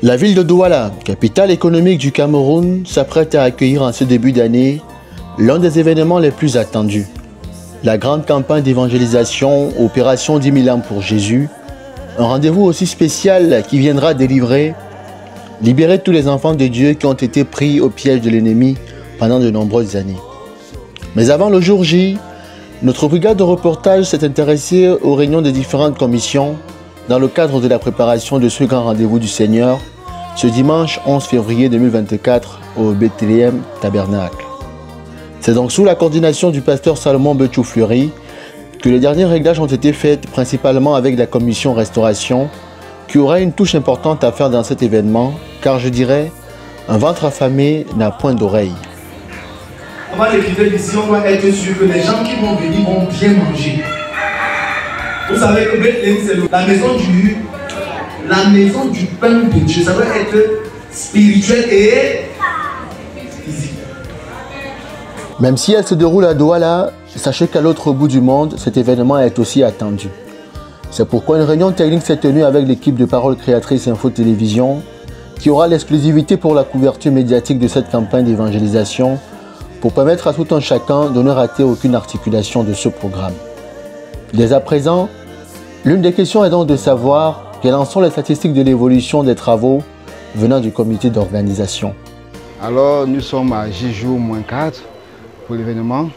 La ville de Douala, capitale économique du Cameroun, s'apprête à accueillir en ce début d'année l'un des événements les plus attendus. La grande campagne d'évangélisation Opération 10 000 âmes pour Jésus, un rendez-vous aussi spécial qui viendra libérer tous les enfants de Dieu qui ont été pris au piège de l'ennemi pendant de nombreuses années. Mais avant le jour J, notre brigade de reportage s'est intéressée aux réunions des différentes commissions dans le cadre de la préparation de ce grand rendez-vous du Seigneur ce dimanche 11 février 2024 au Bethléem Tabernacle. C'est donc sous la coordination du pasteur Salomon Betchou-Fleury que les derniers réglages ont été faits, principalement avec la commission restauration, qui aura une touche importante à faire dans cet événement, car je dirais, un ventre affamé n'a point d'oreille. Avant l'écrivain ici, on doit être sûr que les gens qui vont venir vont bien manger. Vous savez que Bethléem, c'est la maison du pain de Dieu. Ça doit être spirituel et physique. Même si elle se déroule à Douala, sachez qu'à l'autre bout du monde, cet événement est aussi attendu. C'est pourquoi une réunion technique s'est tenue avec l'équipe de Parole Créatrice Info Télévision, qui aura l'exclusivité pour la couverture médiatique de cette campagne d'évangélisation, pour permettre à tout un chacun de ne rater aucune articulation de ce programme. Dès à présent, l'une des questions est donc de savoir quelles en sont les statistiques de l'évolution des travaux venant du comité d'organisation. Alors, nous sommes à J-4 pour l'événement.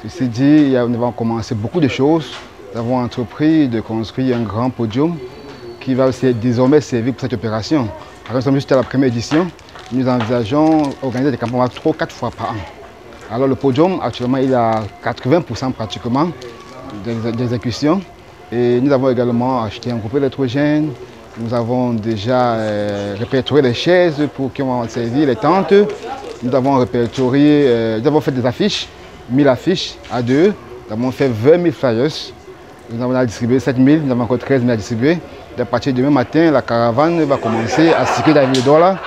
Ceci dit, nous avons commencé beaucoup de choses. Nous avons entrepris de construire un grand podium qui va désormais servir pour cette opération. Alors, nous sommes juste à la première édition. Nous envisageons d'organiser des campagnes 3 ou 4 fois par an. Alors, le podium, actuellement, il a 80% pratiquement d'exécution. Et nous avons également acheté un groupe électrogène. Nous avons déjà répertorié les chaises qui vont servir, les tentes. Nous avons répertorié, nous avons fait des affiches, 1000 affiches à 2. Nous avons fait 20 000 flyers. Nous avons distribué 7 000, nous avons encore 13 000 à distribuer. À partir de demain matin, la caravane va commencer à circuler dans la ville de Douala.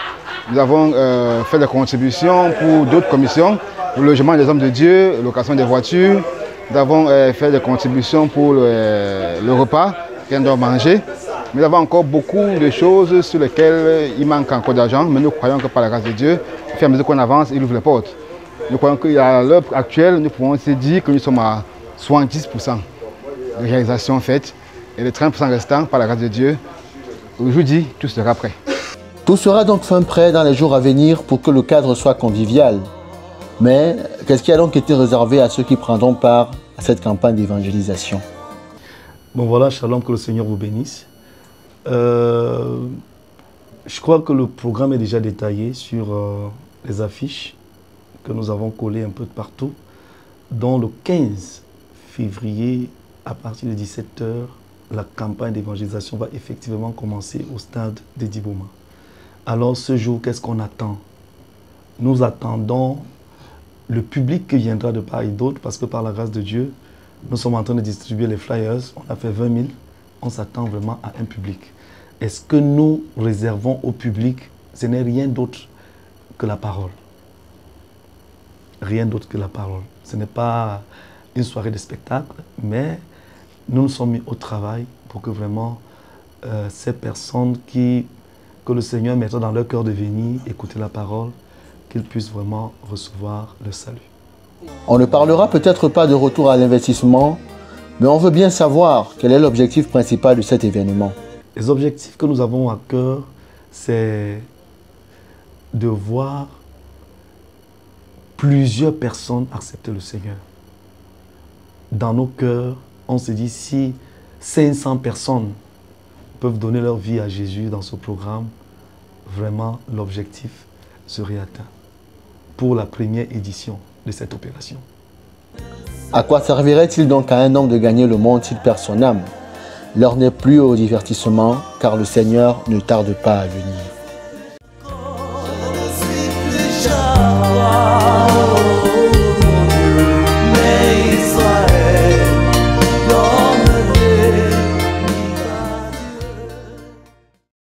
Nous avons fait des contributions pour d'autres commissions, pour le logement des hommes de Dieu, location des voitures. Nous avons fait des contributions pour le repas qu'on doit manger. Nous avons encore beaucoup de choses sur lesquelles il manque encore d'argent, mais nous croyons que par la grâce de Dieu, au fur et à mesure qu'on avance, il ouvre les portes. Nous croyons qu'à l'heure actuelle, nous pouvons se dire que nous sommes à 70% de réalisation faite et les 30% restants, par la grâce de Dieu, aujourd'hui, tout sera prêt. Tout sera donc fin prêt dans les jours à venir pour que le cadre soit convivial. Mais qu'est-ce qui a donc été réservé à ceux qui prendront part à cette campagne d'évangélisation? Bon voilà, shalom, que le Seigneur vous bénisse. Je crois que le programme est déjà détaillé sur les affiches que nous avons collées un peu de partout. Dont le 15 février, à partir de 17 h, la campagne d'évangélisation va effectivement commencer au stade de Dibouma. Alors ce jour, qu'est-ce qu'on attend? Nous attendons le public qui viendra de part et d'autre, parce que par la grâce de Dieu, nous sommes en train de distribuer les flyers. On a fait 20 000. On s'attend vraiment à un public. Et ce que nous réservons au public, ce n'est rien d'autre que la parole. Rien d'autre que la parole. Ce n'est pas une soirée de spectacle, mais nous nous sommes mis au travail pour que vraiment ces personnes que le Seigneur mettra dans leur cœur de venir écouter la parole, qu'ils puissent vraiment recevoir le salut. On ne parlera peut-être pas de retour à l'investissement, mais on veut bien savoir quel est l'objectif principal de cet événement. Les objectifs que nous avons à cœur, c'est de voir plusieurs personnes accepter le Seigneur. Dans nos cœurs, on se dit si 500 personnes peuvent donner leur vie à Jésus dans ce programme, vraiment l'objectif serait atteint pour la première édition de cette opération. À quoi servirait-il donc à un homme de gagner le monde s'il perd son âme? L'heure n'est plus au divertissement, car le Seigneur ne tarde pas à venir.